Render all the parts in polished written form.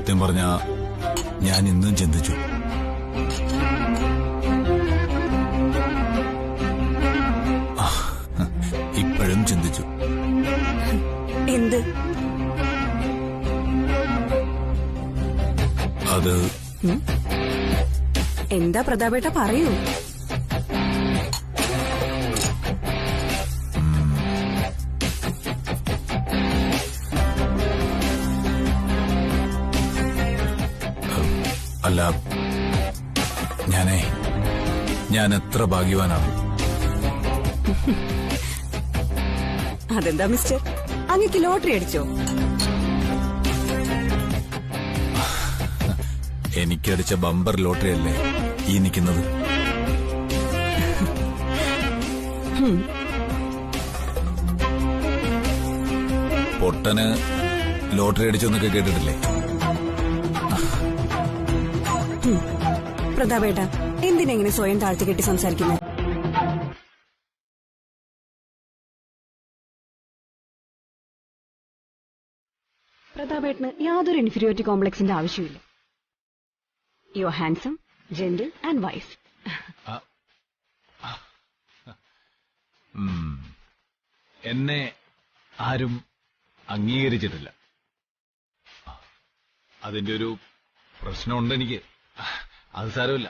സത്യം പറഞ്ഞ ഞാൻ ഇന്നും ചിന്തിച്ചു. ഇപ്പോഴും ചിന്തിച്ചു. എന്ത്? അത് എന്താ പ്രതാപേട്ട, പറയൂ. അല്ല, ഞാൻ എത്ര ഭാഗ്യവാനാണ്. അതെന്താ മിസ്റ്റർ, അങ്ങക്ക് ലോട്ടറി അടിച്ചോ? എനിക്കടിച്ച ബമ്പർ ലോട്ടറി അല്ലേ ഈ നിൽക്കുന്നത്. പൊട്ടന് ലോട്ടറി അടിച്ചെന്നൊക്കെ കേട്ടിട്ടില്ലേ? പ്രതാപേട്ട, എന്തിനെങ്ങനെ സ്വയം താഴ്ത്തി കെട്ടി സംസാരിക്കുന്നത്? പ്രതാപേട്ടന് യാതൊരു ഇൻഫീരിയോറിറ്റി കോംപ്ലക്സിന്റെ ആവശ്യമില്ല. You are handsome, gentle and wise. എന്നെ ആരും അംഗീകരിച്ചിട്ടില്ല. അതിന്റെ ഒരു പ്രശ്നമുണ്ട് എനിക്ക്. അത് സാരമില്ല.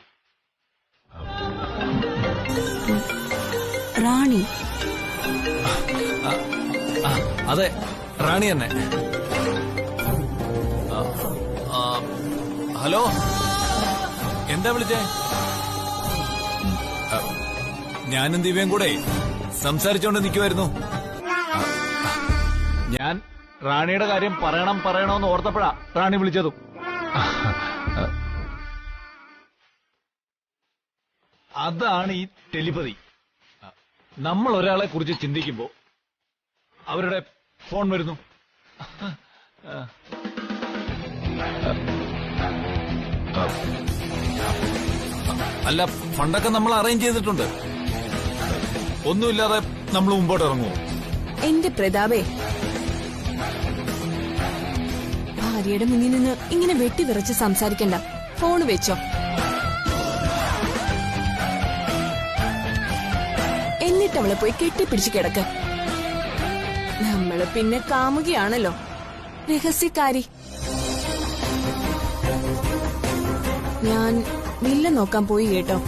റാണി? അതെ, റാണി തന്നെ. ഹലോ, എന്താ വിളിച്ചേ? ഞാനും ദിവ്യയും കൂടെ സംസാരിച്ചോണ്ട് നിൽക്കുമായിരുന്നു. ഞാൻ റാണിയുടെ കാര്യം പറയണോന്ന് ഓർത്തപ്പോഴാ റാണി വിളിച്ചതും. അതാണ് ഈ ടെലിപതി. നമ്മൾ ഒരാളെ കുറിച്ച് ചിന്തിക്കുമ്പോ അവരുടെ ഫോൺ വരുന്നു. അല്ല, ഫണ്ടൊക്കെ നമ്മൾ അറേഞ്ച് ചെയ്തിട്ടുണ്ട്. ഒന്നുമില്ലാതെ നമ്മൾ മുമ്പോട്ട് ഇറങ്ങുമോ? എന്റെ പ്രതാപേ, ഭാര്യയുടെ മുന്നിൽ നിന്ന് ഇങ്ങനെ വെട്ടിവിറച്ച് സംസാരിക്കണ്ട. ഫോൺ വെച്ചോ. എന്നിട്ട് അവളെ പോയി കെട്ടിപ്പിടിച്ച് കിടക്ക. നമ്മള് പിന്നെ കാമുകയാണല്ലോ, രഹസ്യക്കാരി. ഞാൻ വില്ല നോക്കാൻ പോയി കേട്ടോ.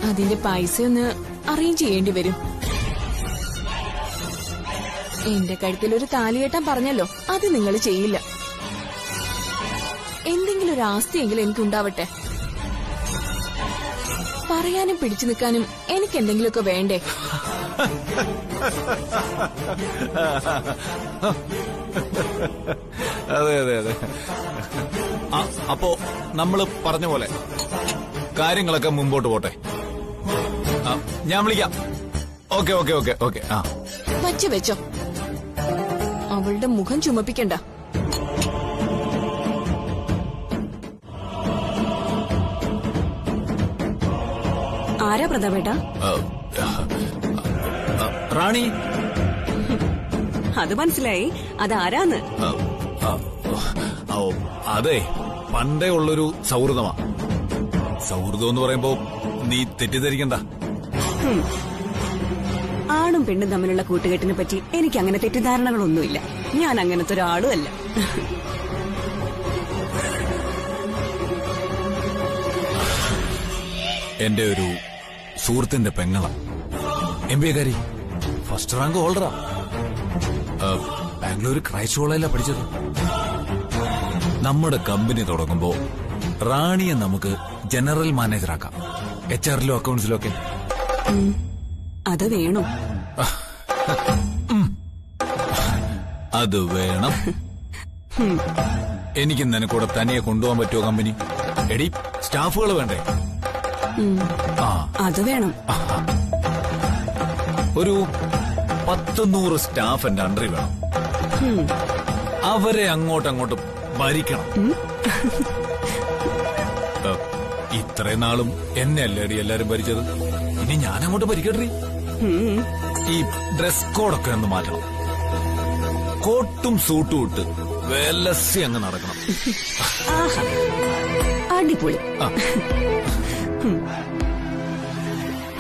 അതിന്റെ പൈസ ഒന്ന് അറേഞ്ച് ചെയ്യേണ്ടി വരും. എന്റെ കഴുത്തിൽ ഒരു താലി കെട്ടാൻ പറഞ്ഞല്ലോ, അത് നിങ്ങൾ ചെയ്യില്ല. എന്തെങ്കിലും ഒരു ആസ്തിയെങ്കിലും എനിക്കുണ്ടാവട്ടെ. പറയാനും പിടിച്ചു നിൽക്കാനും എനിക്ക് എന്തെങ്കിലുമൊക്കെ വേണ്ടേ? അതെ അതെ അതെ. അപ്പോ നമ്മള് പറഞ്ഞ പോലെ കാര്യങ്ങളൊക്കെ മുമ്പോട്ട് പോട്ടെ. ഞാൻ വിളിക്കാം. Okay okay okay okay. വച്ചു വെച്ചോ. അവളുടെ മുഖം ചുമപ്പിക്കണ്ട. ആരാ പ്രതാപേട്ട? റാണി. അത് മനസ്സിലായി. അതാരാന്ന്? അതെ, പണ്ടേ ഉള്ളൊരു സൗഹൃദമാ. സൗഹൃദം എന്ന് പറയുമ്പോ നീ തെറ്റിദ്ധരിക്കണ്ട. ആണും പെണ്ണും തമ്മിലുള്ള കൂട്ടുകെട്ടിനെ പറ്റി എനിക്ക് അങ്ങനെ തെറ്റിദ്ധാരണകളൊന്നുമില്ല. ഞാൻ അങ്ങനത്തെ ഒരാളുമല്ല. എന്റെ ഒരു സുഹൃത്തിന്റെ പെങ്ങള MBA കാരി, ഫസ്റ്റ് റാങ്ക് ഹോൾഡറാ. ബാംഗ്ലൂർ ക്രൈസ്റ്റ് കോളേജിലാ പഠിച്ചത്. നമ്മുടെ കമ്പനി തുടങ്ങുമ്പോ റാണിയെ നമുക്ക് ജനറൽ മാനേജറാക്കാം, HR-ലും അക്കൗണ്ട്സിലും ഒക്കെ. അത് വേണം. അത് വേണം. എനിക്ക് നിനക്കൂടെ തനിയെ കൊണ്ടുപോകാൻ പറ്റുമോ കമ്പനി? എടി, സ്റ്റാഫുകൾ വേണ്ടേ? അത് വേണം. ഒരു 100 സ്റ്റാഫ് എന്റെ അണ്ടറിൽ വേണം. അവരെ അങ്ങോട്ടും ഭരിക്കണം. ഇത്രയും നാളും എന്നെ അല്ലേടി എല്ലാരും ഭരിച്ചത്. ഇനി ഞാനങ്ങോട്ട് ഭരിക്കട്ടെ. ഈ ഡ്രസ് കോഡൊക്കെ ഒന്ന് മാറ്റണം. കോട്ടും സൂട്ടും ഇട്ട് വെലസി അങ്ങ് നടക്കണം. ആഹാ, അടിപൊളി.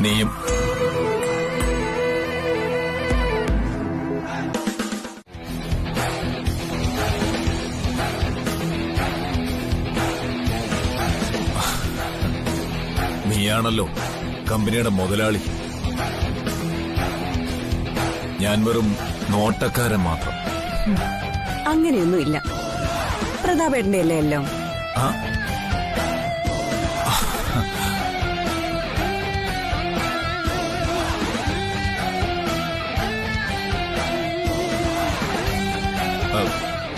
നീയും. നീയാണല്ലോ കമ്പനിയുടെ മുതലാളി. ഞാൻ വെറും നോട്ടക്കാരൻ മാത്രം. അങ്ങനെയൊന്നുമില്ല. പ്രതാപേട്ടന്റെ അല്ലേ എല്ലാം?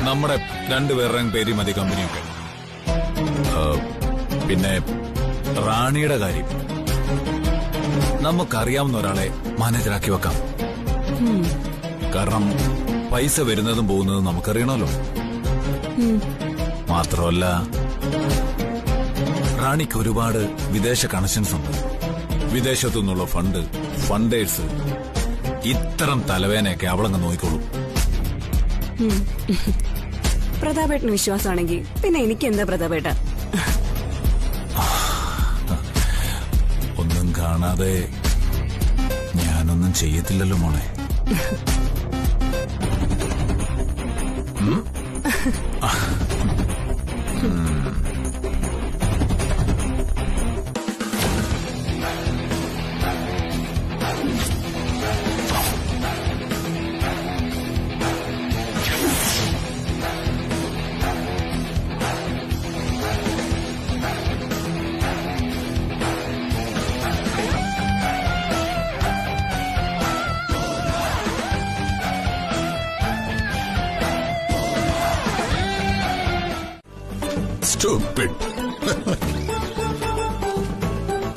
നമ്മുടെ രണ്ടുപേരുടെയും പേര് മതി കമ്പനിയൊക്കെ. പിന്നെ റാണിയുടെ കാര്യം നമുക്കറിയാവുന്ന ഒരാളെ മാനേജറാക്കി വെക്കാം. കാരണം പൈസ വരുന്നതും പോകുന്നതും നമുക്കറിയണമല്ലോ. മാത്രമല്ല റാണിക്ക് ഒരുപാട് വിദേശ കണക്ഷൻസ് ഉണ്ട്. വിദേശത്തു നിന്നുള്ള ഫണ്ടേഴ്സ്, ഇത്തരം തലവേനയൊക്കെ അവളങ്ങ് നോക്കിക്കോളും. പ്രതാപേട്ടന് വിശ്വാസമാണെങ്കിൽ പിന്നെ എനിക്ക് എന്താ പ്രതാപേട്ട? ഒന്നും കാണാതെ ഞാനൊന്നും ചെയ്യത്തില്ലല്ലോ മോളെ.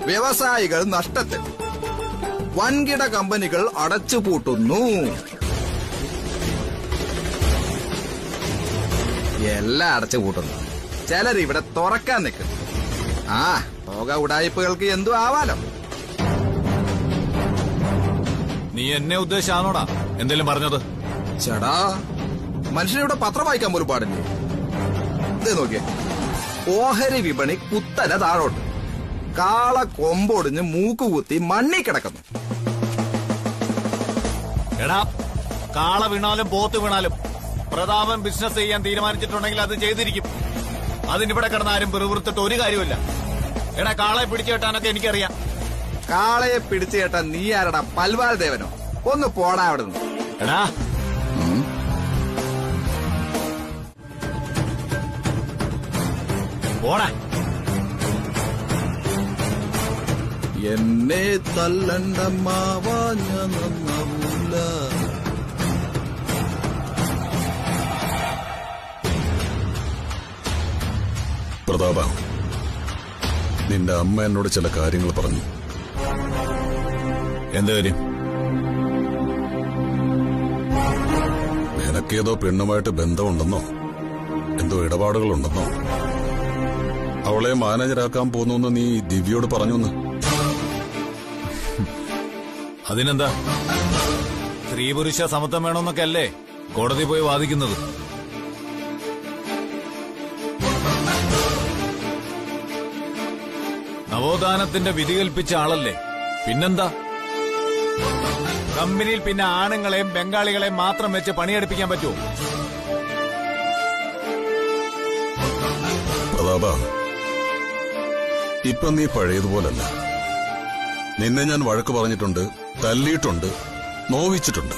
വ്യവസായികൾ നഷ്ടത്തിൽ, വൻകിട കമ്പനികൾ അടച്ചുപൂട്ടുന്നു. എല്ലാം അടച്ചുപൂട്ടുന്നു. ചിലരിവിടെ തുറക്കാൻ നിൽക്കും. പോക ഉടായ്പകൾക്ക് എന്തു ആവാലോ. നീ എന്നെ ഉദ്ദേശിച്ചാണോടാ എന്തെങ്കിലും പറഞ്ഞത്? ചേടാ, മനുഷ്യനിവിടെ പത്രം വായിക്കാൻ പോലും പാടില്ലേ? ഇത് നോക്കിയേ, ഓഹരി വിപണി കുത്തനെ താഴോട്ട്, കാള കൊമ്പൊടിഞ്ഞ് മൂക്കുകുത്തി മണ്ണി കിടക്കുന്നു. എടാ, കാള വീണാലും പോത്ത് വീണാലും പ്രതാപൻ ബിസിനസ് ചെയ്യാൻ തീരുമാനിച്ചിട്ടുണ്ടെങ്കിൽ അത് ചെയ്തിരിക്കും. അതിനിവിടെ കിടന്നാരും പിറുപിറുത്തിട്ട് ഒരു കാര്യമില്ല. എടാ, കാളയെ പിടിച്ചു കെട്ടാനൊക്കെ എനിക്കറിയാം. കാളയെ പിടിച്ചു കേട്ടാ നീ ആരടാ, പൽവാൽ ദേവനോ? ഒന്ന് പോടാ അവിടുന്ന്. എടാ, പോടാ. എന്നെ തല്ലണ്ട മാവാ, ഞാൻ നന്നാവൂല. പ്രതാപ, നിന്റെ അമ്മ എന്നോട് ചില കാര്യങ്ങൾ പറഞ്ഞു. എന്ത് കാര്യം? നിനക്കേതോ പെണ്ണുമായിട്ട് ബന്ധമുണ്ടെന്നോ എന്തോ ഇടപാടുകളുണ്ടെന്നോ അവളെ മാനേജരാക്കാൻ പോന്നു നീ ദിവ്യോട് പറഞ്ഞുന്ന്. അതിനെന്താ? സ്ത്രീ പുരുഷ സമത്വം വേണമെന്നൊക്കെ അല്ലേ കോടതി പോയി വാദിക്കുന്നത്? നവോത്ഥാനത്തിന്റെ വിധി കൽപ്പിച്ച ആളല്ലേ, പിന്നെന്താ? കമ്പനിയിൽ പിന്നെ ആണുങ്ങളെയും ബംഗാളികളെയും മാത്രം വെച്ച് പണിയെടുപ്പിക്കാൻ പറ്റുമോ? പ്രതാപ, ഇപ്പൊ നീ പഴയതുപോലല്ല. നിന്നെ ഞാൻ വഴക്ക് പറഞ്ഞിട്ടുണ്ട്, തല്ലിയിട്ടുണ്ട്, നോവിച്ചിട്ടുണ്ട്,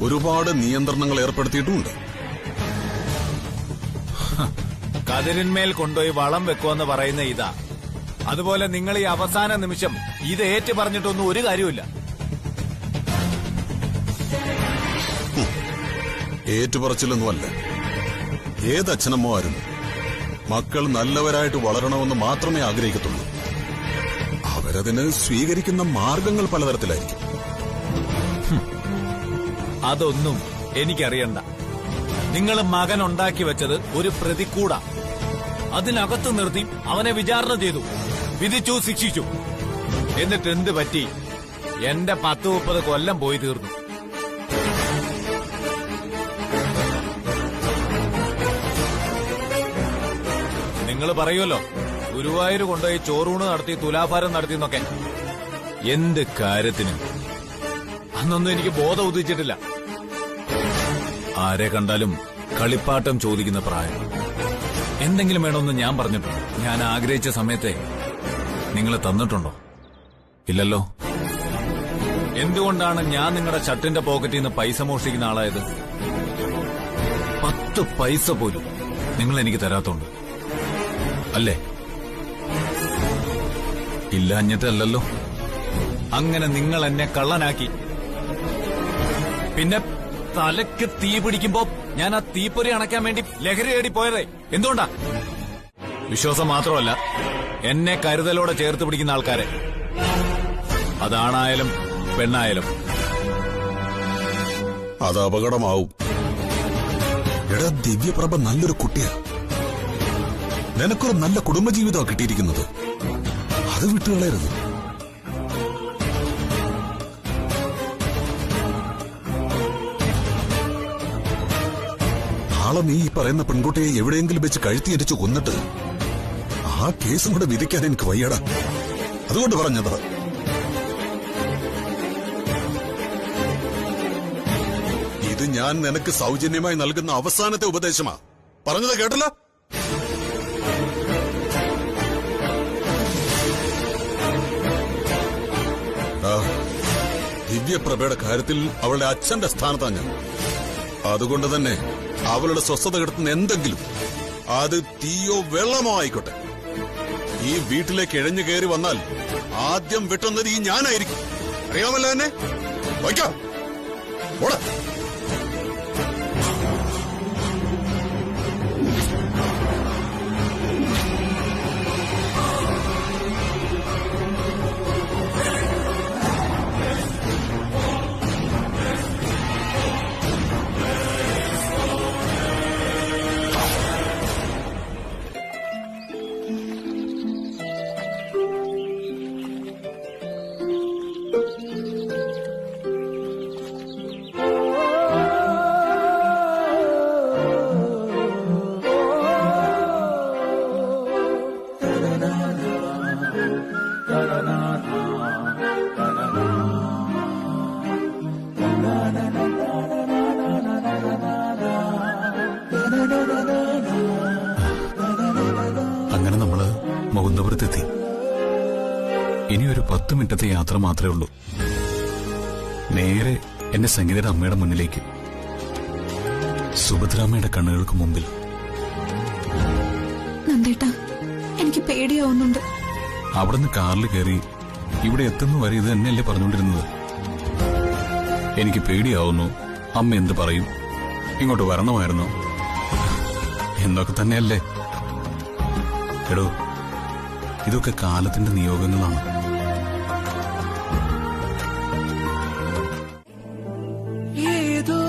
ഒരുപാട് നിയന്ത്രണങ്ങൾ ഏർപ്പെടുത്തിയിട്ടുമുണ്ട്. കതിരിന്മേൽ കൊണ്ടുപോയി വളം വെക്കുമെന്ന് പറയുന്ന ഇതാ. അതുപോലെ നിങ്ങൾ ഈ അവസാന നിമിഷം ഇത് ഏറ്റു പറഞ്ഞിട്ടൊന്നും ഒരു കാര്യമില്ല. ഏറ്റുപറച്ചിലൊന്നുമല്ല. ഏതച്ഛനമ്മോ ആരും മക്കൾ നല്ലവരായിട്ട് വളരണമെന്ന് മാത്രമേ ആഗ്രഹിക്കത്തുള്ളൂ. അവരതിന് സ്വീകരിക്കുന്ന മാർഗങ്ങൾ പലതരത്തിലായിരിക്കും. അതൊന്നും എനിക്കറിയണ്ട. നിങ്ങൾ മകൻ ഉണ്ടാക്കി വെച്ചത് ഒരു പ്രതിക്കൂട. അതിനകത്ത് നിർത്തി അവനെ വിചാരണ ചെയ്തു, വിധിച്ചു, ശിക്ഷിച്ചു. എന്നിട്ട് എന്ത് പറ്റി? എന്റെ 10-30 കൊല്ലം പോയി തീർന്നു. നിങ്ങൾ പറയുമല്ലോ ഗുരുവായൂർ കൊണ്ടുപോയി ചോറൂണ് നടത്തി തുലാഭാരം നടത്തി എന്നൊക്കെ. എന്ത് കാര്യത്തിന്? അന്നൊന്നും എനിക്ക് ബോധം ഉദിച്ചിട്ടില്ല. ആരെ കണ്ടാലും കളിപ്പാട്ടം ചോദിക്കുന്ന പ്രായം. എന്തെങ്കിലും വേണമെന്ന് ഞാൻ പറഞ്ഞിട്ടുണ്ടോ? ഞാൻ ആഗ്രഹിച്ച സമയത്തെ നിങ്ങൾ തന്നിട്ടുണ്ടോ? ഇല്ലല്ലോ. എന്തുകൊണ്ടാണ് ഞാൻ നിങ്ങളുടെ ഷർട്ടിന്റെ പോക്കറ്റിൽ നിന്ന് പൈസ മോഷ്ടിക്കുന്ന ആളായത്? 10 പൈസ പോലും നിങ്ങൾ എനിക്ക് തരാത്തോണ്ട് അല്ലേ? ഇല്ലാഞ്ഞിട്ടല്ലോ. അങ്ങനെ നിങ്ങൾ എന്നെ കള്ളനാക്കി. പിന്നെ തലയ്ക്ക് തീ പിടിക്കുമ്പോ ഞാൻ ആ തീപ്പൊരി അണയ്ക്കാൻ വേണ്ടി ലഹരി തേടി പോയതേ എന്തുകൊണ്ടാ? വിശ്വാസം മാത്രമല്ല, എന്നെ കരുതലോടെ ചേർത്ത് പിടിക്കുന്ന ആൾക്കാരെ, അതാണായാലും പെണ്ണായാലും. അത് അപകടമാവും. എടാ, ദിവ്യപ്രഭ നല്ലൊരു കുട്ടിയാ. നിനക്കൊരു നല്ല കുടുംബജീവിതമാണ് കിട്ടിയിരിക്കുന്നത്. അത് വിട്ടുകളയരുത്. നാളെ നീ ഈ പറയുന്ന പെൺകുട്ടിയെ എവിടെയെങ്കിലും വെച്ച് കഴുത്തിയടിച്ചു കൊന്നിട്ട് ആ കേസും കൂടെ വിധിക്കാൻ എനിക്ക് വയ്യടാ. അതുകൊണ്ട് പറഞ്ഞതാ. ഇത് ഞാൻ നിനക്ക് സൗജന്യമായി നൽകുന്ന അവസാനത്തെ ഉപദേശമാ. പറഞ്ഞത് കേട്ടല്ലോ. ദിവ്യപ്രഭയുടെ കാര്യത്തിൽ അവളുടെ അച്ഛന്റെ സ്ഥാനത്താണ് ഞാൻ. അതുകൊണ്ട് തന്നെ അവളുടെ സ്വസ്ഥത കെടുത്തുന്ന എന്തെങ്കിലും, അത് തീയോ വെള്ളമോ ആയിക്കോട്ടെ, ഈ വീട്ടിലേക്ക് ഇഴഞ്ഞു കയറി വന്നാൽ ആദ്യം വെട്ടുന്നത് ഈ ഞാനായിരിക്കും. അറിയാമല്ലോ എന്നെ. വയ്ക്കാം. ഓടാ. അങ്ങനെ നമ്മള് മുകുന്ദപുരത്തെത്തി. ഇനിയൊരു 10 മിനിറ്റത്തെ യാത്ര മാത്രമേ ഉള്ളൂ. നേരെ എന്റെ സംഗീതയുടെ അമ്മയുടെ മുന്നിലേക്ക്. സുഭദ്രാമ്മയുടെ കണ്ണുകൾക്ക് മുമ്പിൽ. നന്ദേട്ടാ, എനിക്ക് പേടിയാവുന്നുണ്ട്. അവിടുന്ന് കാറിൽ കയറി ഇവിടെ എത്തുന്ന വരെ ഇത് തന്നെയല്ലേ പറഞ്ഞുകൊണ്ടിരുന്നത്? എനിക്ക് പേടിയാവുന്നു, അമ്മ എന്ത് പറയും, ഇങ്ങോട്ട് വരണമായിരുന്നു എന്നൊക്കെ തന്നെയല്ലേ. എടോ, ഇതൊക്കെ കാലത്തിന്റെ നിയോഗങ്ങളാണ്. ഏതോ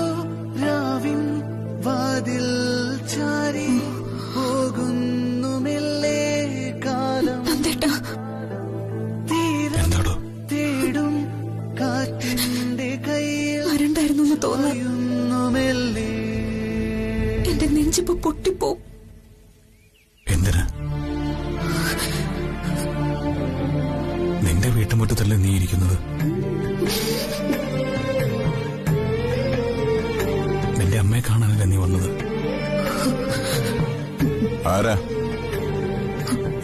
രാവിൻ വാതിൽ ചാരി പോകുന്നു മെല്ലെ കാലം. നന്ദേട്ടാ, എന്താടോ? തേടും കാറ്റിന്റെ കയ്യിൽ വരണ്ടായിരുന്നു തോന്നുന്നു. മെല്ലെ എന്റെ നെഞ്ചിപ്പോ പൊട്ടിപ്പോവും. എന്തിന്? നിന്റെ വീട്ടുമുറ്റത്തല്ലേ നീ ഇരിക്കുന്നത്? നിന്റെ അമ്മയെ കാണാനല്ലേ നീ വന്നത്? ആരാ?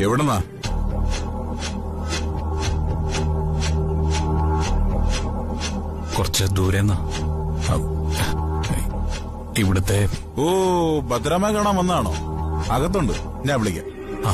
എവിടെന്നാ? കുറച്ച് ദൂരെന്നാ. ഇവിടുത്തെ. ഓ, ഭദ്രാമ്മ കാണാൻ വന്നാണോ? അകത്തുണ്ട്, ഞാൻ വിളിക്കാം. ആ,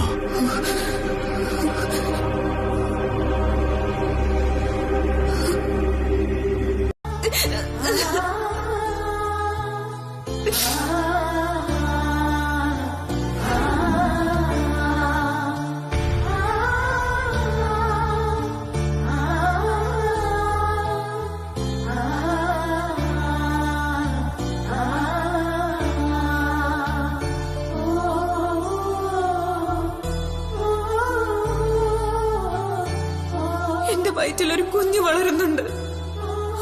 എന്റെ വയറ്റിലൊരു കുഞ്ഞു വളരുന്നുണ്ട്.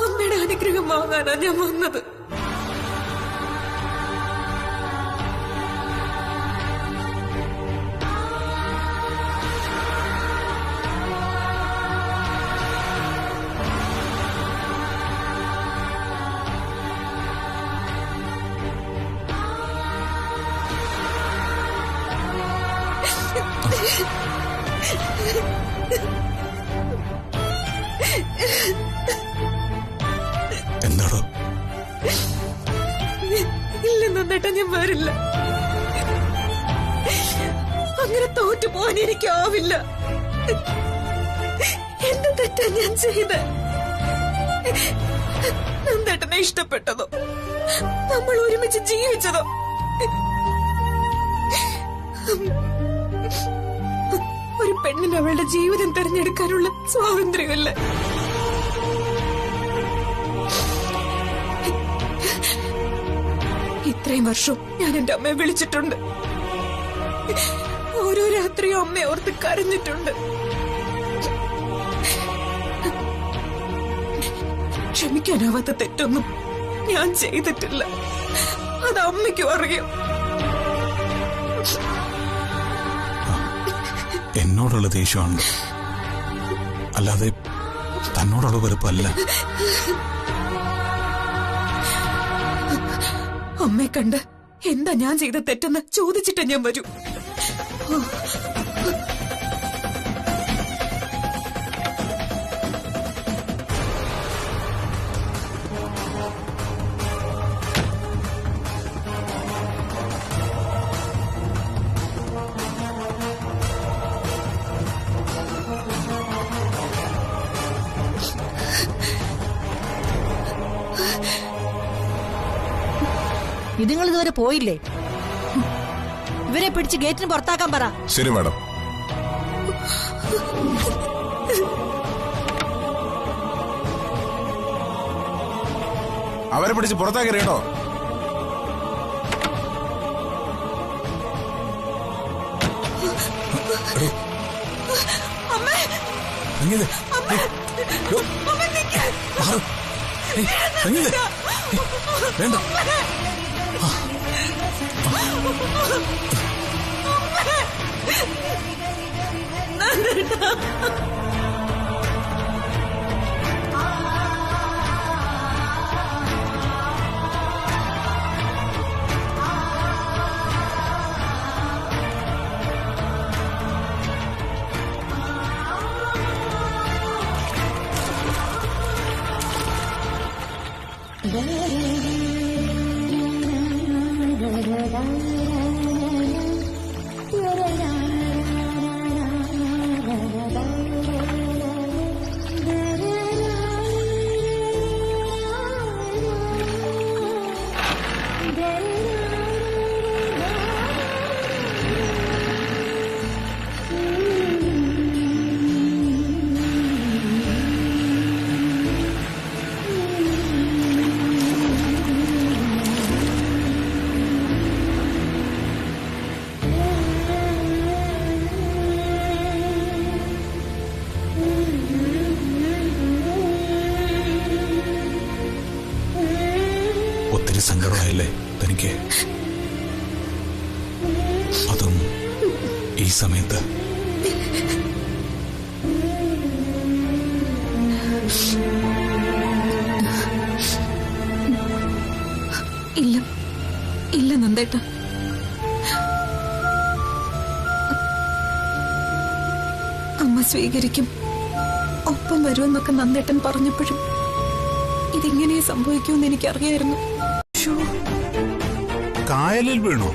അമ്മയുടെ അനുഗ്രഹം വാങ്ങാനാ ഞാൻ വന്നത്. എന്താടോ? ഇല്ല നന്ദേട്ടാ, ഞാൻ വരില്ല. അങ്ങനെ തോറ്റു പോകാൻ എനിക്കാവില്ല. എന്റെ തെറ്റാ ഞാൻ ചെയ്ത്. നന്ദേട്ടനെ ഇഷ്ടപ്പെട്ടതോ, നമ്മൾ ഒരുമിച്ച് ജീവിച്ചതോ, ഒരു പെണ്ണിന് അവളുടെ ജീവിതം തിരഞ്ഞെടുക്കാനുള്ള സ്വാതന്ത്ര്യമല്ല. ഇത്രയും വർഷം ഞാൻ എന്റെ അമ്മയെ വിളിച്ചിട്ടുണ്ട്. ഓരോ രാത്രിയും അമ്മയെ ഓർത്ത് കരഞ്ഞിട്ടുണ്ട്. ക്ഷമിക്കാനാവാത്ത തെറ്റൊന്നും ഞാൻ ചെയ്തിട്ടില്ല. അത് അമ്മയ്ക്കും അറിയാം. എന്നോടുള്ള ദേഷ്യമാണ്, അല്ലാതെ തന്നോടുള്ള വെറുപ്പല്ല. അമ്മയെ കണ്ട് എന്താ ഞാൻ ചെയ്ത തെറ്റെന്ന് ചോദിച്ചിട്ടേ ഞാൻ വരൂ. ഇതുങ്ങൾ ഇതുവരെ പോയില്ലേ? ഇവരെ പിടിച്ച് ഗേറ്റിന് പുറത്താക്കാൻ പറ. ശരി മാഡം. അവരെ പിടിച്ച് പുറത്താക്കി കേട്ടോ. വേണ്ട. ഒത്തിരി സങ്കടമായില്ലേ തനിക്ക്? അതും ഈ സമയത്ത്. ഇല്ല ഇല്ല നന്ദേട്ട, അമ്മ സ്വീകരിക്കും, ഒപ്പം വരുമെന്നൊക്കെ നന്ദേട്ടൻ പറഞ്ഞപ്പോഴും ഇതിങ്ങനെ സംഭവിക്കുമെന്ന് എനിക്കറിയായിരുന്നു. കായലിൽ വീണോ?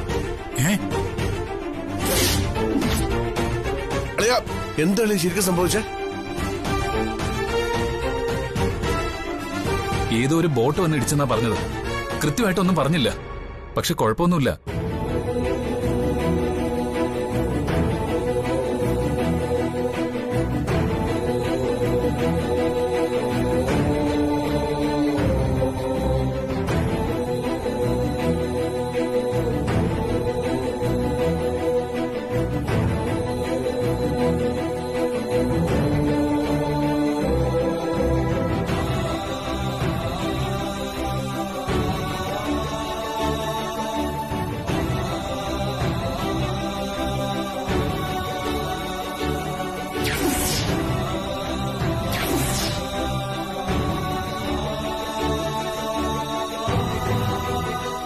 എന്താണ് ശരിക്കും സംഭവിച്ചത്? ഏതോ ഒരു ബോട്ട് വന്ന് ഇടിച്ചെന്നാ പറഞ്ഞത്. കൃത്യമായിട്ടൊന്നും പറഞ്ഞില്ല, പക്ഷെ കുഴപ്പമൊന്നുമില്ല.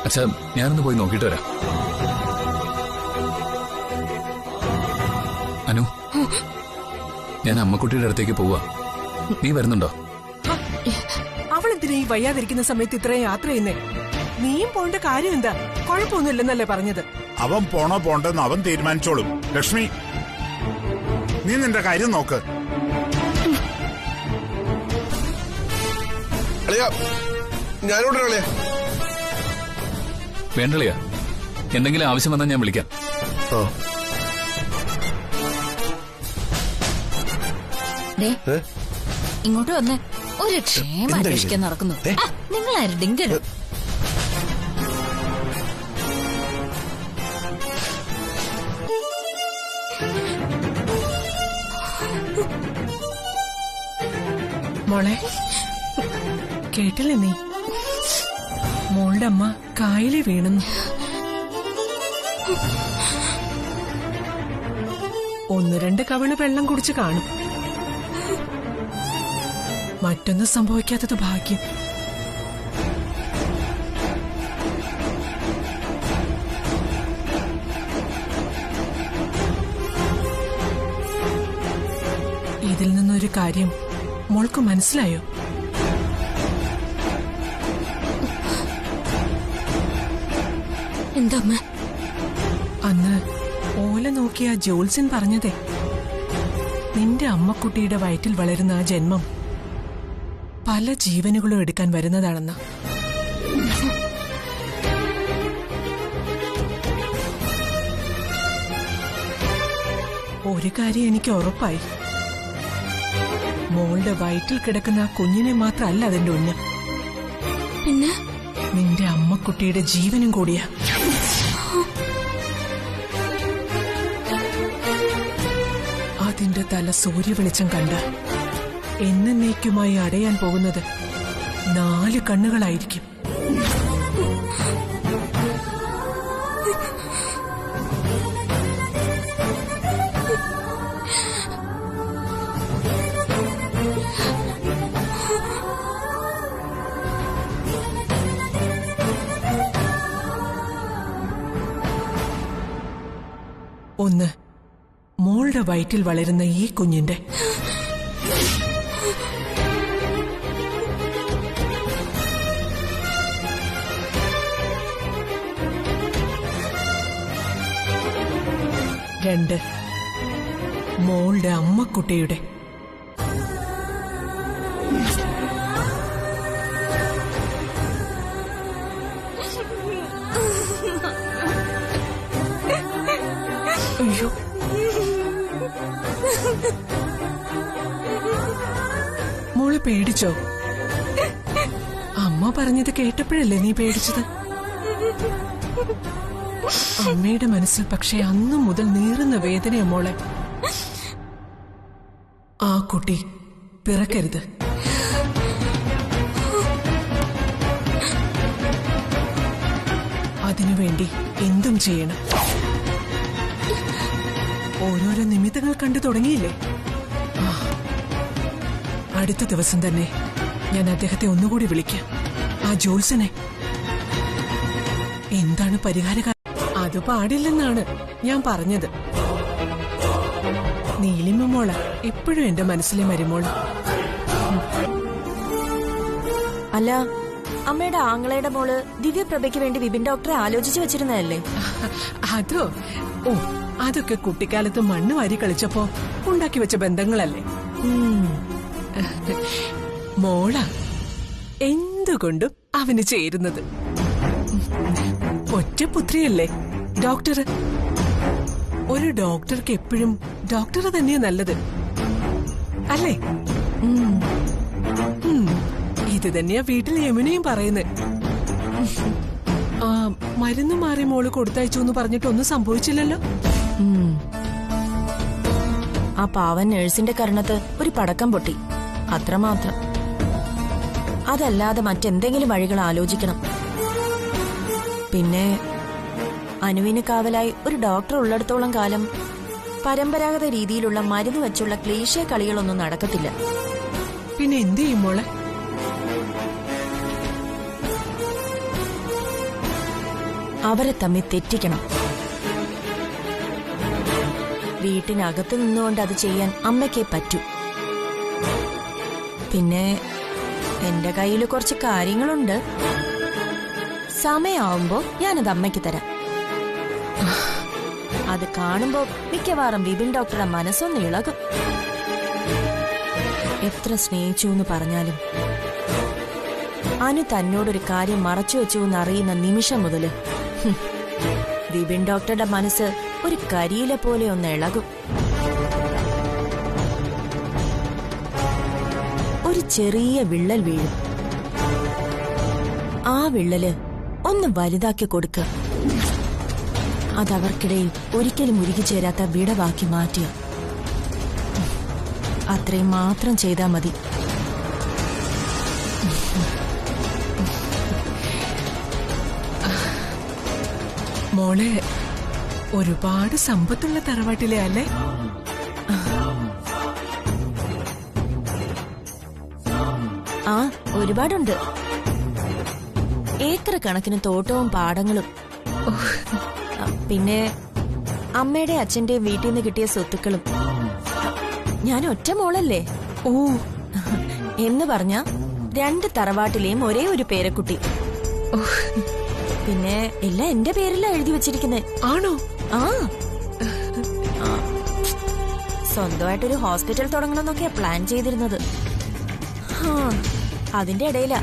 അച്ഛാ, ഞാനൊന്ന് പോയി നോക്കിയിട്ട് വരാം. ഞാൻ അമ്മക്കുട്ടിയുടെ അടുത്തേക്ക് പോവാ. നീ വരുന്നുണ്ടോ? അവളെന്തിനാ ഈ വയ്യാതിരിക്കുന്ന സമയത്ത് ഇത്രയും യാത്ര ചെയ്യുന്നേ? നീയും പോണ്ട കാര്യം എന്താ? കുഴപ്പമൊന്നുമില്ലെന്നല്ലേ പറഞ്ഞത്? അവൻ പോണോ പോണ്ടെന്ന് അവൻ തീരുമാനിച്ചോളും. ലക്ഷ്മി, നീ നിന്റെ കാര്യം നോക്ക്. ഞാനോട് വേണ്ടളിയാ, എന്തെങ്കിലും ആവശ്യം വന്നാൽ ഞാൻ വിളിക്കാം. ഇങ്ങോട്ട് വന്നേ. ഒരു ക്ഷേമ അന്വേഷിക്കാൻ നടക്കുന്നു. നിങ്ങളാരും ഡിങ്കര്. മോളെ, കേട്ടില്ലേ നീ? മോളുടെ അമ്മ കായലിൽ വീണെന്നു. ഒന്ന് രണ്ട് കവിള് വെള്ളം കുടിച്ച് കാണും. മറ്റൊന്നും സംഭവിക്കാത്തത് ഭാഗ്യം. ഇതിൽ നിന്നൊരു കാര്യം മോൾക്ക് മനസ്സിലായോ? എന്താ? അന്ന് ഓല നോക്കിയ ജോത്സ്യൻ പറഞ്ഞതേ, നിന്റെ അമ്മക്കുട്ടിയുടെ വയറ്റിൽ വളരുന്ന ആ ജന്മം പല ജീവനുകളും എടുക്കാൻ വരുന്നതാണെന്ന്. ഒരു കാര്യം എനിക്ക് ഉറപ്പായി, മോളുടെ വയറ്റിൽ കിടക്കുന്ന ആ കുഞ്ഞിനെ മാത്രമല്ല അതിന്റെ ഉന്നം, പിന്നെ നിന്റെ അമ്മക്കുട്ടിയുടെ ജീവനും കൂടിയാ. അതിന്റെ തല സൂര്യവെളിച്ചം കണ്ട എന്നേക്കുമായി അടയാൻ പോകുന്നത് 4 കണ്ണുകളായിരിക്കും. ഒന്ന്, മോളുടെ വയറ്റിൽ വളരുന്ന ഈ കുഞ്ഞിന്റെ. രണ്ട്, മോളുടെ അമ്മക്കുട്ടിയുടെ. അയ്യോ, മോള് പേടിച്ചോ? അമ്മ പറഞ്ഞത് കേട്ടപ്പോഴല്ലേ നീ പേടിച്ചത്? അമ്മയുടെ മനസ്സിൽ പക്ഷെ അന്നു മുതൽ നീറുന്ന വേദനയാ മോളെ. ആ കുട്ടി പിറക്കരുത്. അതിനുവേണ്ടി എന്തും ചെയ്യണം. ഓരോരോ നിമിത്തങ്ങൾ കണ്ടു തുടങ്ങിയില്ലേ? അടുത്ത ദിവസം തന്നെ ഞാൻ അദ്ദേഹത്തെ ഒന്നുകൂടി വിളിക്കാം, ആ ജോത്സനെ. എന്താണ് പരിഹാരം? അത് പാടില്ലെന്നാണ് ഞാൻ പറഞ്ഞത്. നീലിമ മോള എപ്പോഴും എന്റെ മനസ്സിലെ മരുമോള്. അല്ല, അമ്മയുടെ ആങ്ങളയുടെ മോള് ദിവ്യപ്രഭയ്ക്ക് വേണ്ടി വിപിൻ ഡോക്ടറെ ആലോചിച്ചു വെച്ചിരുന്നതല്ലേ? അതോ? ഓ, അതൊക്കെ കുട്ടിക്കാലത്ത് മണ്ണ് വാരി കളിച്ചപ്പോ ഉണ്ടാക്കി വെച്ച ബന്ധങ്ങളല്ലേ. മോള എന്തുകൊണ്ടും അവന് ചേരുന്നത്. ഒറ്റപുത്രിയല്ലേ ഡോക്ടർ. ഒരു ഡോക്ടർക്ക് എപ്പോഴും ഡോക്ടർ തന്നെയാ നല്ലത് അല്ലേ? ഇത് തന്നെയാ വീട്ടിൽ യമുനയും പറയുന്നത്. മരുന്ന് മാറി മോള് കൊടുത്തയച്ചു എന്ന് പറഞ്ഞിട്ടൊന്നും സംഭവിച്ചില്ലല്ലോ. ആ പാവൻ നഴ്സിന്റെ കരണത്ത് ഒരു പടക്കം പൊട്ടി, അത്രമാത്രം. അതല്ലാതെ മറ്റെന്തെങ്കിലും വഴികൾ ആലോചിക്കണം. പിന്നെ അനുവിന് കാവലായി ഒരു ഡോക്ടർ ഉള്ളിടത്തോളം കാലം പരമ്പരാഗത രീതിയിലുള്ള മരുന്ന് വെച്ചുള്ള ക്ലീശേ കളികളൊന്നും നടക്കത്തില്ല. പിന്നെ എന്ത് ചെയ്യും മോളെ? അവരെ തമ്മിൽ തെറ്റിക്കണം. വീട്ടിനകത്ത് നിന്നുകൊണ്ട് അത് ചെയ്യാൻ അമ്മയ്ക്കേ പറ്റൂ. പിന്നെ എന്റെ കയ്യിൽ കുറച്ച് കാര്യങ്ങളുണ്ട്. സമയമാവുമ്പോ ഞാനത് അമ്മയ്ക്ക് തരാം. അത് കാണുമ്പോ മിക്കവാറും വിപിൻ ഡോക്ടറുടെ മനസ്സൊന്ന് ഇളകും. എത്ര സ്നേഹിച്ചു എന്ന് പറഞ്ഞാലും അനു തന്നോടൊരു കാര്യം മറച്ചു വെച്ചു എന്നറിയുന്ന നിമിഷം മുതല് വിപിൻ ഡോക്ടറുടെ മനസ്സ് ഒരു കരിയില പോലെ ഒന്ന് ഇളകും. ഒരു ചെറിയ വിള്ളൽ വീഴും. ആ വിള്ളല് ഒന്ന് വലുതാക്കി കൊടുക്കുക. അതവർക്കിടയിൽ ഒരിക്കലും ഉരുകിച്ചേരാത്ത വിടവാക്കി മാറ്റുക. അത്രയും മാത്രം ചെയ്താൽ മതി. മോളെ ഒരുപാട് സമ്പത്തുള്ള തറവാട്ടിലെ അല്ലേ? ആ, ഒരുപാടുണ്ട്. ഏക്കർ കണക്കിന് തോട്ടവും പാടങ്ങളും. പിന്നെ അമ്മയുടെ അച്ഛന്റെ വീട്ടിൽ നിന്ന് കിട്ടിയ സ്വത്തുക്കളും. ഞാൻ ഒറ്റ മോളല്ലേ. ഓ എന്ന് പറഞ്ഞ 2 തറവാട്ടിലെയും ഒരേ ഒരു പേരക്കുട്ടി. പിന്നെ എല്ലാം എന്റെ പേരിലാ എഴുതി വെച്ചിരിക്കുന്നത്. ആണോ? ആ, സ്വന്തമായിട്ടൊരു ഹോസ്പിറ്റൽ തുടങ്ങണമെന്നൊക്കെയാ പ്ലാൻ ചെയ്തിരുന്നത്. അതിന്റെ ഇടയിലാ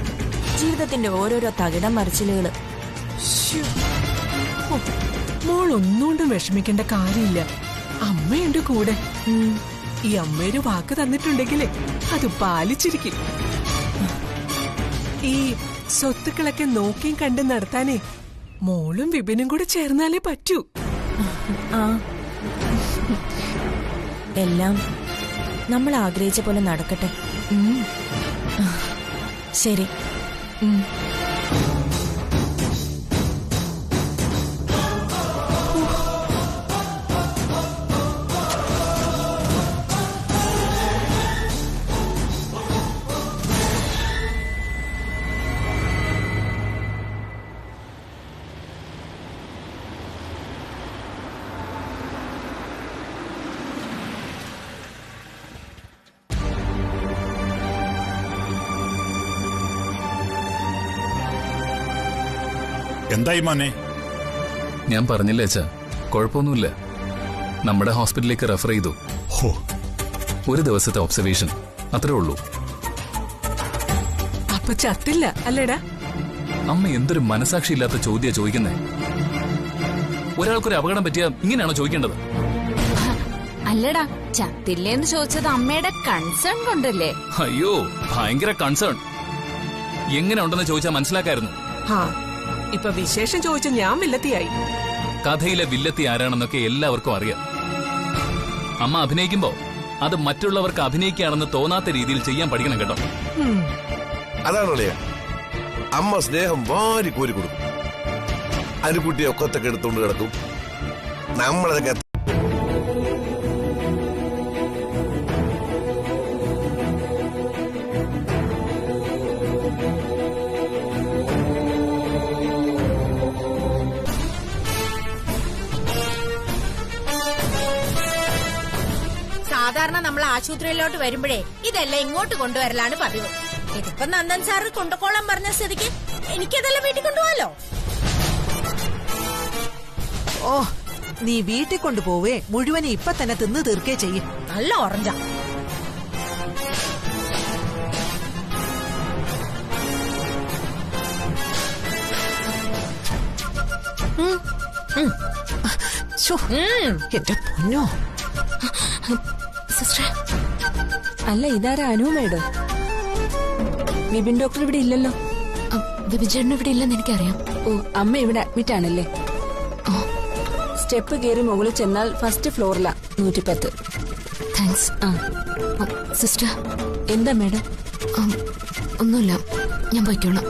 ജീവിതത്തിന്റെ ഓരോരോ തകിടം മറിച്ചിലുകള്. മോൾ ഒന്നുകൊണ്ടും വിഷമിക്കേണ്ട കാര്യമില്ല. അമ്മയുണ്ട് കൂടെ. ഈ അമ്മയൊരു വാക്ക് തന്നിട്ടുണ്ടെങ്കിലേ അത് പാലിച്ചിരിക്കും. ഈ സ്വത്തുക്കളൊക്കെ നോക്കിയും കണ്ട് നടത്താനേ മോളും വിപിനും കൂടെ ചേർന്നാലേ പറ്റൂ. എല്ലാം നമ്മൾ ആഗ്രഹിച്ച പോലെ നടക്കട്ടെ. ശരി. എന്തായി മോനെ? ഞാൻ പറഞ്ഞില്ലേ അച്ഛാ, കുഴപ്പമൊന്നുമില്ല. നമ്മുടെ ഹോസ്പിറ്റലിലേക്ക് റെഫർ ചെയ്തു. ഒരു ദിവസത്തെ ഒബ്സർവേഷൻ, അത്രേ ഉള്ളൂ. അപ്പൊ ചത്തില്ല അല്ലേടാ? അമ്മ എന്തൊരു മനസാക്ഷി ഇല്ലാത്ത ചോദ്യാ ചോദിക്കുന്നേ. ഒരാൾക്കൊരു അപകടം പറ്റിയാ ഇങ്ങനെയാണോ ചോദിക്കേണ്ടത്? അല്ലടാ, ചത്തില്ലേന്ന് ചോദിച്ചത് അമ്മയുടെ കൺസേൺ കൊണ്ടല്ലേ? അയ്യോ, ഭയങ്കര കൺസേൺ. എങ്ങനെ ഉണ്ടെന്ന് ചോദിച്ചാൽ മനസ്സിലാക്കായിരുന്നു. ഇപ്പൊ വിശേഷം ചോദിച്ച ഞാൻ വില്ലത്തിയായി. കഥയിലെ വില്ലത്തി ആരാണെന്നൊക്കെ എല്ലാവർക്കും അറിയാം. അമ്മ അഭിനയിക്കുമ്പോ അത് മറ്റുള്ളവർക്ക് അഭിനയിക്കുകയാണെന്ന് തോന്നാത്ത രീതിയിൽ ചെയ്യാൻ പഠിക്കണം കേട്ടോ. അതാണല്ലേ അമ്മ സ്നേഹം വാരി കോരി കൊടുക്കും. അനുകുട്ടിയെ ഒക്കത്തൊക്കെ എടുത്തോണ്ട് കിടക്കും. നമ്മളതൊക്കെ സാധാരണ നമ്മൾ ആശുപത്രിയിലോട്ട് വരുമ്പോഴേ ഇതെല്ലാം ഇങ്ങോട്ട് കൊണ്ടുവരലാണ് പതിവ്. ഇതിപ്പോ നന്ദൻ സാറ് കൊണ്ടുപോകാൻ പറഞ്ഞ സ്ഥിതിക്ക് എനിക്കതെല്ലാം വീട്ടിൽ കൊണ്ടുപോകാലോ. ഓ, നീ വീട്ടിൽ കൊണ്ടുപോവേ മുഴുവൻ ഇപ്പൊ തന്നെ തിന്ന് തീർക്കേ ചെയ്യും. നല്ല ഓറഞ്ചാ. എന്റെ പൊന്നോ. സിസ്റ്റർ, അല്ല ഇതാരാ? അനുമേട്? വിപിൻ ഡോക്ടർ ഇവിടെ ഇല്ലല്ലോ. വിപിൻ ചേട്ടൻ ഇവിടെ ഇല്ലെന്ന് എനിക്കറിയാം. ഓ, അമ്മ ഇവിടെ അഡ്മിറ്റ് ആണല്ലേ? സ്റ്റെപ്പ് കയറി മുകളിൽ ചെന്നാൽ ഫസ്റ്റ് ഫ്ലോറിലാ, 110. താങ്ക്സ്. സിസ്റ്റർ, എന്താ മേഡം? ഒന്നുമില്ല, ഞാൻ പോയിക്കോളാം.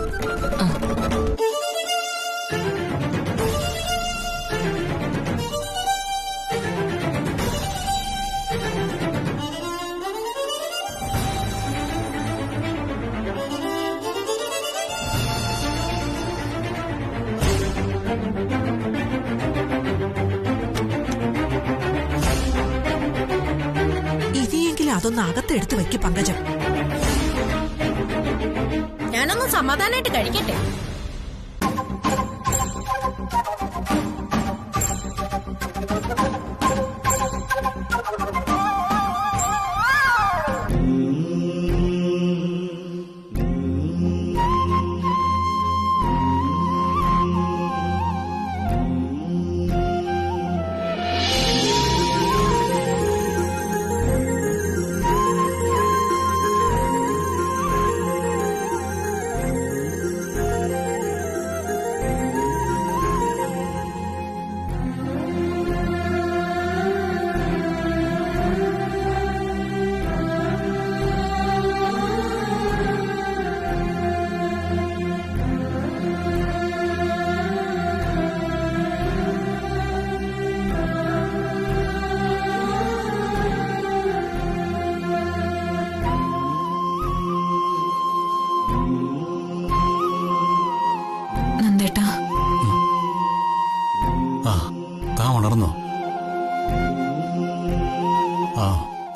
എങ്ങനെയെങ്കിലും അതൊന്ന് അകത്തെടുത്ത് വെക്ക് പങ്കജം. ഞാനൊന്ന് സമാധാനായിട്ട് കഴിക്കട്ടെ.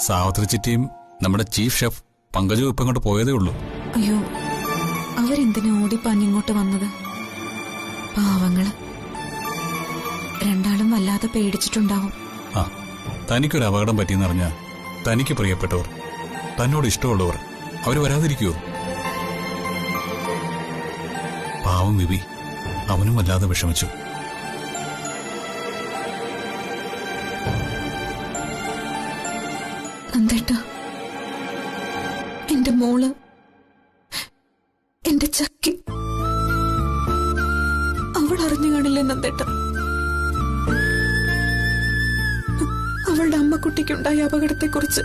സാവത്രി ചിറ്റിയും നമ്മുടെ ചീഫ് ഷെഫ് പങ്കജും ഇപ്പം ഇങ്ങോട്ട് പോയതേ ഉള്ളൂ. അയ്യോ, അവരെന്തിനാ ഓടിപ്പാഞ്ഞിങ്ങോട്ട് വന്നത്? പാവങ്ങള് രണ്ടാളും വല്ലാതെ പേടിച്ചിട്ടുണ്ടാവും. തനിക്കൊരു അപകടം പറ്റിയെന്നറിഞ്ഞാ തനിക്ക് പ്രിയപ്പെട്ടവർ, തന്നോട് ഇഷ്ടമുള്ളവർ അവര് വരാതിരിക്കുവോ? പാവം വിവി, അവനും വല്ലാതെ വിഷമിച്ചു. നന്ദേട്ടാ, എന്റെ മോള്, എന്റെ ചക്കി, അവൾ അറിഞ്ഞു കാണില്ലേ നന്ദേട്ടാ? അവളുടെ അമ്മക്കുട്ടിക്കുണ്ടായ അപകടത്തെക്കുറിച്ച്.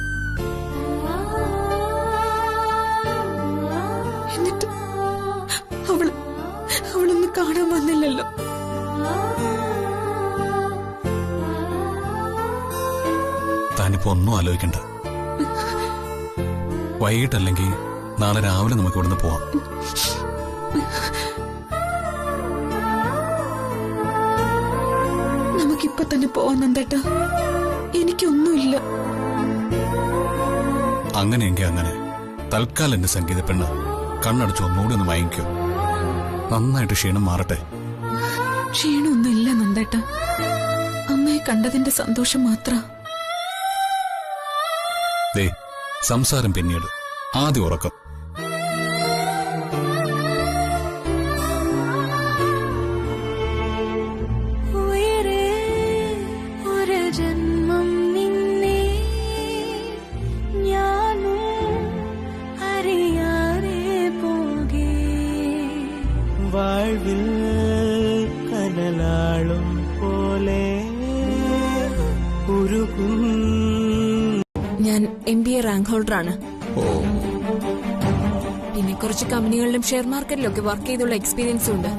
എന്നിട്ട് അവളൊന്ന് കാണാൻ വന്നില്ലല്ലോ. താനിപ്പോ ഒന്നും ആലോചിക്കണ്ട. വൈകിട്ടല്ലെങ്കിൽ നാളെ രാവിലെ നമുക്ക് ഇവിടുന്ന് പോവാം. നമുക്കിപ്പൊ തന്നെ പോവാൻ നന്ദേട്ടാ, എനിക്കൊന്നുമില്ല. അങ്ങനെയെങ്കിൽ അങ്ങനെ. തൽക്കാലം എന്റെ സംഗീത പെണ്ണ് കണ്ണടച്ച് ഒന്നുകൂടി ഒന്ന് വാങ്ങിക്കോ. നന്നായിട്ട് ക്ഷീണം മാറട്ടെ. ക്ഷീണമൊന്നുമില്ല നന്ദേട്ടാ, അമ്മയെ കണ്ടതിന്റെ സന്തോഷം മാത്ര. ദേ, സംസാരം പിന്നീട്, ആദ്യം ഉറക്കം. ഒരു ജന്മം നിന്നെ ഞാനും അറിയാതെ പോകേ, വാഴ്വിൽ കനലാളും പോലെ ഉരുകും. ഞാൻ MBA റാങ്ക് ഹോൾഡറാണ്. പിന്നെ കുറച്ച് കമ്പനികളിലും ഷെയർ മാർക്കറ്റിലൊക്കെ വർക്ക് ചെയ്തുള്ള എക്സ്പീരിയൻസും ഉണ്ട്.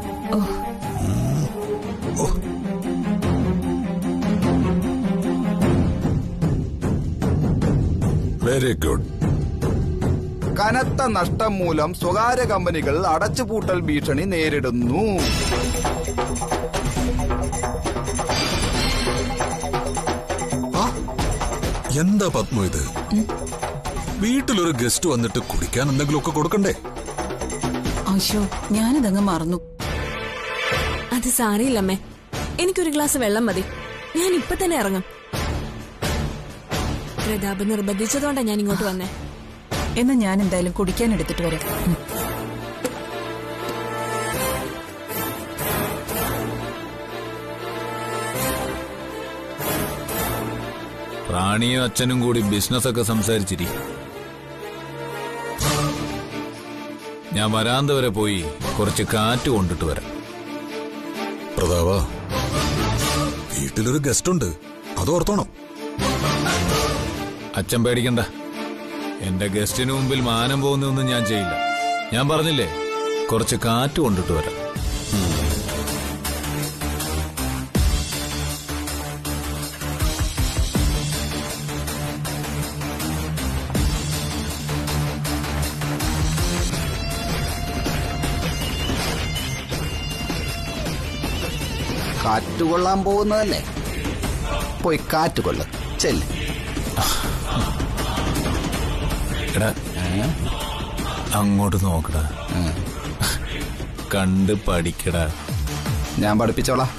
Very good. കനത്ത നഷ്ടം മൂലം സ്വകാര്യ കമ്പനികൾ അടച്ചുപൂട്ടൽ ഭീഷണി നേരിടുന്നു. എന്താ പത്മ ഇത്? വീട്ടിലൊരു ഗസ്റ്റ് വന്നിട്ട് കുടിക്കാൻ എന്തെങ്കിലുമൊക്കെ കൊടുക്കണ്ടേ? അയ്യോ, ഞാനതങ്ങ് മറന്നു. അത് സാരിയില്ലമ്മേ, എനിക്കൊരു ഗ്ലാസ് വെള്ളം മതി. ഞാൻ ഇപ്പൊ തന്നെ ഇറങ്ങും. പ്രതാപ് നിർബന്ധിച്ചതുകൊണ്ടാ ഞാൻ ഇങ്ങോട്ട് വന്നേ. എന്നാ ഞാൻ എന്തായാലും കുടിക്കാൻ എടുത്തിട്ട് വരാം. റാണിയും അച്ഛനും കൂടി ബിസിനസ്സൊക്കെ സംസാരിച്ചിരിക്കും. ഞാൻ വരാന്ത വരെ പോയി കുറച്ച് കാറ്റ് കൊണ്ടിട്ട് വരാം. പ്രതാപ, വീട്ടിലൊരു ഗസ്റ്റ് ഉണ്ട്, അത് ഓർത്തോണം. അച്ഛൻ പേടിക്കണ്ട, എന്റെ ഗസ്റ്റിന് മുമ്പിൽ മാനം പോകുന്നൊന്നും ഞാൻ ചെയ്യില്ല. ഞാൻ പറഞ്ഞില്ലേ, കുറച്ച് കാറ്റ് കൊണ്ടിട്ട് വരാം. കാറ്റുകൊള്ളാൻ പോകുന്നതല്ലേ, പോയി കാറ്റുകൊള്ള ചെല്ല്. എടാ അങ്ങോട്ട് നോക്കടാ, കണ്ട് പഠിക്കടാ. ഞാൻ പഠിപ്പിച്ചോളാം.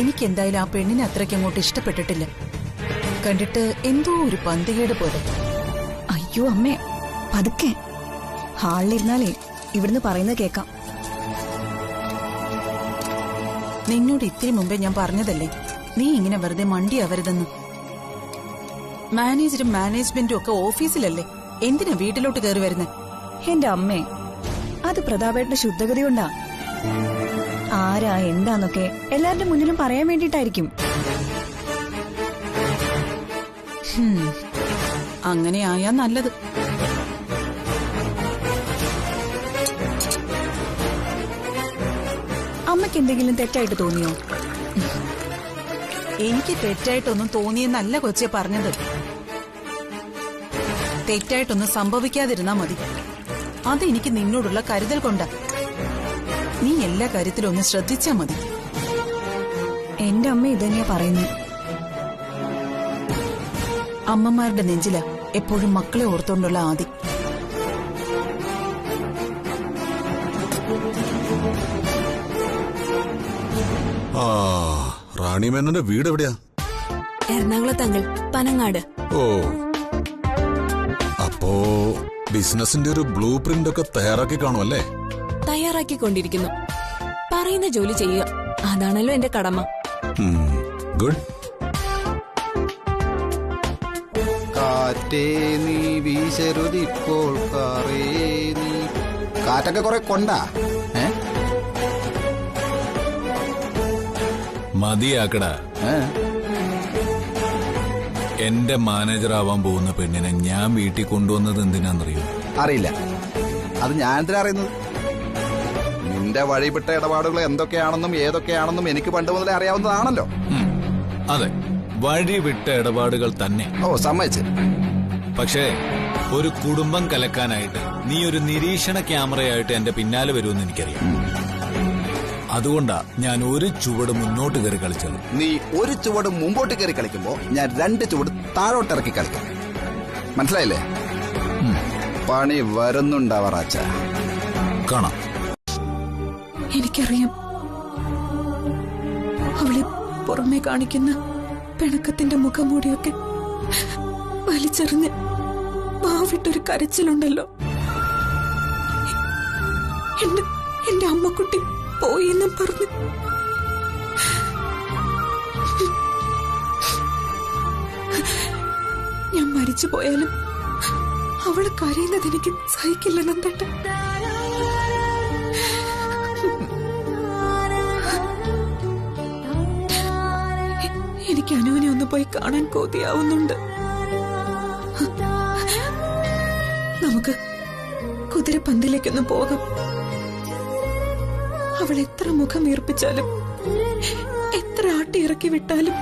എനിക്കെന്തായാലും ആ പെണ്ണിനെ അത്രയ്ക്ക് അങ്ങോട്ട് ഇഷ്ടപ്പെട്ടിട്ടില്ല. കണ്ടിട്ട് എന്തോ ഒരു പന്തികേട് പോലെ. അയ്യോ അമ്മേ, പതുക്കെ. ഹാളിലിരുന്നാലേ ഇവിടുന്ന് പറയുന്നത് കേക്കാം. നിന്നോട് ഇത്തിരി മുമ്പേ ഞാൻ പറഞ്ഞതല്ലേ, നീ ഇങ്ങനെ വെറുതെ മണ്ടിയാവരുതെന്ന്. മാനേജറും മാനേജ്മെന്റും ഒക്കെ ഓഫീസിലല്ലേ, എന്തിനാ വീട്ടിലോട്ട് കയറി വരുന്നത്? എന്റെ അമ്മേ, അത് പ്രതാപേട്ടന്റെ ശുദ്ധഗതി കൊണ്ടാ. ആരാ എന്താന്നൊക്കെ എല്ലാവരുടെ മുന്നിലും പറയാൻ വേണ്ടിട്ടായിരിക്കും. അങ്ങനെ ആയാ നല്ലത്. അമ്മയ്ക്ക് എന്തെങ്കിലും തെറ്റായിട്ട് തോന്നിയോ? എനിക്ക് തെറ്റായിട്ടൊന്നും തോന്നിയെന്നല്ല കൊച്ചെ പറഞ്ഞത്. തെറ്റായിട്ടൊന്നും സംഭവിക്കാതിരുന്നാ മതി. അതെനിക്ക് നിന്നോടുള്ള കരുതൽ കൊണ്ടാ. നീ എല്ലാ കാര്യത്തിലും ഒന്ന് ശ്രദ്ധിച്ചാ മതി. എന്റെ അമ്മ ഇതന്നെയാ പറയുന്നു. അമ്മമാരുടെ നെഞ്ചില എപ്പോഴും മക്കളെ ഓർത്തോണ്ടുള്ള ആദി. റാണിമേനന്റെ വീട് എവിടെയാ? എറണാകുളത്തങ്ങൾ, പനങ്ങാട്. ഓ, അപ്പോ ബിസിനസിന്റെ ഒരു ബ്ലൂ പ്രിന്റ് ഒക്കെ തയ്യാറാക്കി കാണുമല്ലേ? തയ്യാറാക്കിക്കൊണ്ടിരിക്കുന്നു. പറയുന്ന ജോലി ചെയ്യുക, അതാണല്ലോ എന്റെ കടമ. ഗുഡ്. കാറ്റേ നീ വീശരുതിപ്പോൾ കാറേ നീ. കാറ്റൊക്കെ കുറെ കൊണ്ടാ. മതിയാക്കടാ. എന്റെ മാനേജർ ആവാൻ പോകുന്ന പെണ്ണിനെ ഞാൻ വീട്ടിൽ കൊണ്ടുവന്നത് എന്തിനാന്നറിയോ? അറിയില്ല. അത് ഞാൻ എന്തിനാ അറിയുന്നത്? നിന്റെ വഴിവിട്ട ഇടപാടുകൾ എന്തൊക്കെയാണെന്നും ഏതൊക്കെയാണെന്നും എനിക്ക് പണ്ട് മുതലേ അറിയാവുന്നതാണല്ലോ. അതെ, വഴിവിട്ട ഇടപാടുകൾ തന്നെ. ഓ, സമ്മതിച്ച്. പക്ഷേ ഒരു കുടുംബം കലക്കാനായിട്ട് നീ ഒരു നിരീക്ഷണ ക്യാമറയായിട്ട് എന്റെ പിന്നാലെ വരുമെന്ന് എനിക്കറിയാം. അതുകൊണ്ടാ ഞാൻ ഒരു ചുവട് മുന്നോട്ട് കയറി കളിച്ചത്. നീ ഒരു ചുവട് മുമ്പോട്ട് കയറി കളിക്കുമ്പോ ഞാൻ 2 ചുവട് താഴോട്ടിറക്കി കളിക്കാം. മനസ്സിലായില്ലേ? പണി വരുന്നുണ്ടാവാറാച്ച. കാണാം. എനിക്കറിയാം, അവളെ പുറമെ കാണിക്കുന്ന പിണക്കത്തിന്റെ മുഖംമൂടിയൊക്കെ വലിച്ചെറിഞ്ഞ് വാവിട്ടൊരു കരച്ചിലുണ്ടല്ലോ. എന്റെ അമ്മക്കുട്ടി പോയിന്ന് പറഞ്ഞു. ഞാൻ മരിച്ചു പോയാലും അവള് കരയുന്നത് എനിക്ക് സഹിക്കില്ല നന്ദേട്ട. എനിക്ക് അനുവിനെ ഒന്ന് പോയി കാണാൻ കൊതിയാവുന്നുണ്ട്. നമുക്ക് കുതിരപ്പന്തിലേക്കൊന്ന് പോകാം. അവൾ എത്ര മുഖം വീർപ്പിച്ചാലും എത്ര ആട്ടി ഇറക്കി വിട്ടാലും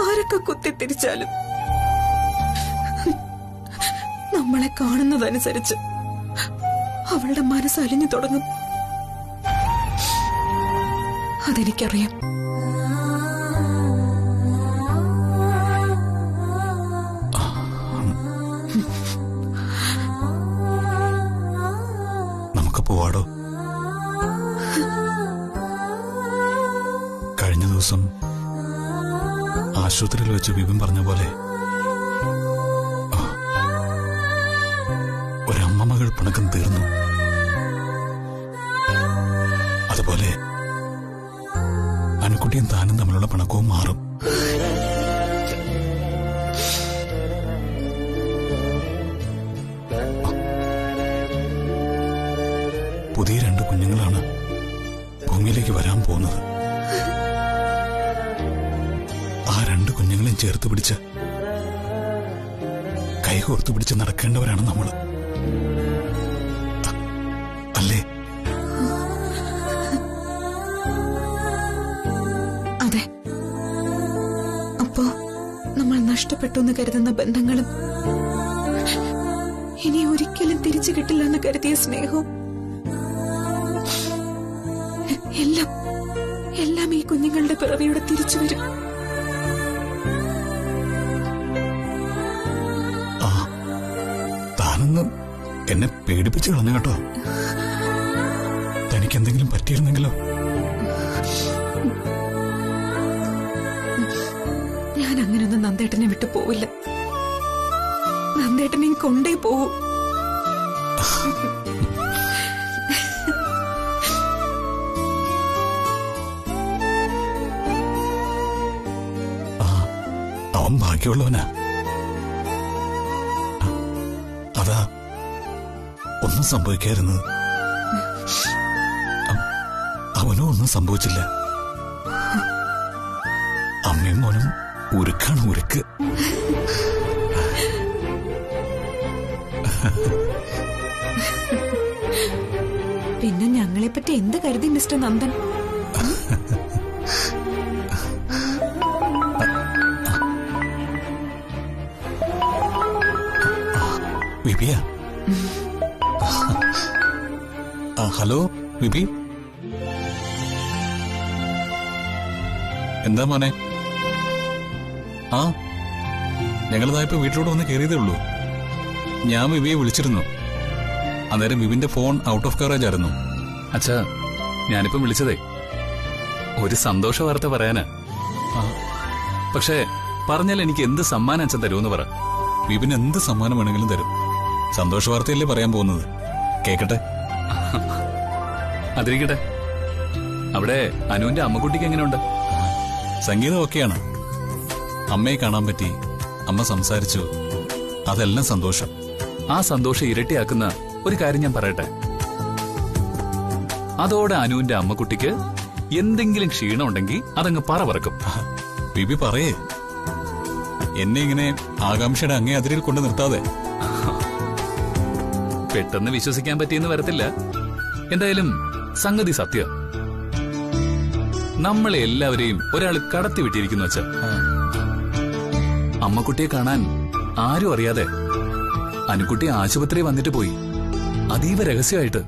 ആരൊക്കെ കുത്തിത്തിരിച്ചാലും നമ്മളെ കാണുന്നതനുസരിച്ച് അവളുടെ മനസ്സലിഞ്ഞു തുടങ്ങും. അതെനിക്കറിയാം. നമുക്ക് പോവാടോ. കഴിഞ്ഞ ദിവസം ആശുപത്രിയിൽ വെച്ച് വിപിൻ പറഞ്ഞ പോലെ ഒരമ്മ മകൾ പിണക്കം തീർന്നു. അതുപോലെ അനുക്കുട്ടിയും താനും തമ്മിലുള്ള പിണക്കവും മാറും. പുതിയ 2 കുഞ്ഞുങ്ങളാണ് ഭൂമിയിലേക്ക് വരാൻ പോകുന്നത്. ആ 2 കുഞ്ഞുങ്ങളെയും ചേർത്ത് പിടിച്ച് കൈകോർത്ത് പിടിച്ച് നടക്കേണ്ടവരാണ് നമ്മൾ. നഷ്ടപ്പെട്ടു എന്ന് കരുതുന്ന ബന്ധങ്ങളും ഇനി ഒരിക്കലും തിരിച്ചു കിട്ടില്ല എന്ന് കരുതിയ സ്നേഹവും എല്ലാം ഈ കുഞ്ഞുങ്ങളുടെ പിറവിയുടെ തിരിച്ചു വരും. താനൊന്ന് എന്നെ പേടിപ്പിച്ചു കളഞ്ഞു കേട്ടോ. തനിക്കെന്തെങ്കിലും പറ്റിയിരുന്നെങ്കിലോ? ഞാൻ അങ്ങനൊന്നും നന്ദേട്ടനെ വിട്ടു പോവില്ല. നന്ദേട്ടനെയും കൊണ്ടേ പോവൂ. അവൻ ഭാഗ്യമുള്ളവനാ. അതാ ഒന്നും സംഭവിക്കാതിരുന്നത്. അവനും ഒന്നും സംഭവിച്ചില്ല. അമ്മയും മോനും ഉരുക്കാണ് ഉരുക്ക്. പിന്നെ ഞങ്ങളെപ്പറ്റി എന്ത് കരുതി മിസ്റ്റർ നന്ദൻ? വിപിയ. Hello VP. എന്താ മോനെ? ഞങ്ങളിതായിപ്പോ വീട്ടിലോട്ട് വന്ന് കയറിയതേ ഉള്ളൂ. ഞാൻ വിപിയെ വിളിച്ചിരുന്നു. അന്നേരം വിപിന്റെ ഫോൺ ഔട്ട് ഓഫ് കവറേജ് ആയിരുന്നു. അച്ഛാ, ഞാനിപ്പം വിളിച്ചതേ ഒരു സന്തോഷ വാർത്ത പറയാനാ. പക്ഷേ പറഞ്ഞാൽ എനിക്ക് എന്ത് സമ്മാനം അച്ഛൻ തരുമെന്ന് പറ. വിപിന് എന്ത് സമ്മാനം വേണമെങ്കിലും തരും. സന്തോഷ വാർത്തയല്ലേ പറയാൻ പോകുന്നത്? കേക്കട്ടെ. അതിരിക്കട്ടെ. അവിടെ അനുവിന്റെ അമ്മക്കുട്ടിക്ക് എങ്ങനെയുണ്ട്? സംഗീതം ഒക്കെയാണ്. അമ്മയെ കാണാൻ പറ്റി, അമ്മ സംസാരിച്ചു, അതെല്ലാം സന്തോഷം. ആ സന്തോഷം ഇരട്ടിയാക്കുന്ന ഒരു കാര്യം ഞാൻ പറയട്ടെ. അതോടെ അനുവിന്റെ അമ്മക്കുട്ടിക്ക് എന്തെങ്കിലും ക്ഷീണം ഉണ്ടെങ്കിൽ അതങ്ങ് പറക്കും. ബിബി പറയേ, എന്നെ ഇങ്ങനെ ആകാംക്ഷയുടെ അങ്ങേ അതിരിൽ കൊണ്ട് നിർത്താതെ. പെട്ടെന്ന് വിശ്വസിക്കാൻ പറ്റിയെന്ന് വരത്തില്ല. എന്തായാലും സംഗതി സത്യം. നമ്മളെ എല്ലാവരെയും ഒരാൾ കടത്തി വിട്ടിരിക്കുന്നു വെച്ച. അമ്മക്കുട്ടിയെ കാണാൻ ആരും അറിയാതെ അനുക്കുട്ടി ആശുപത്രി വന്നിട്ട് പോയി, അതീവ രഹസ്യമായിട്ട്.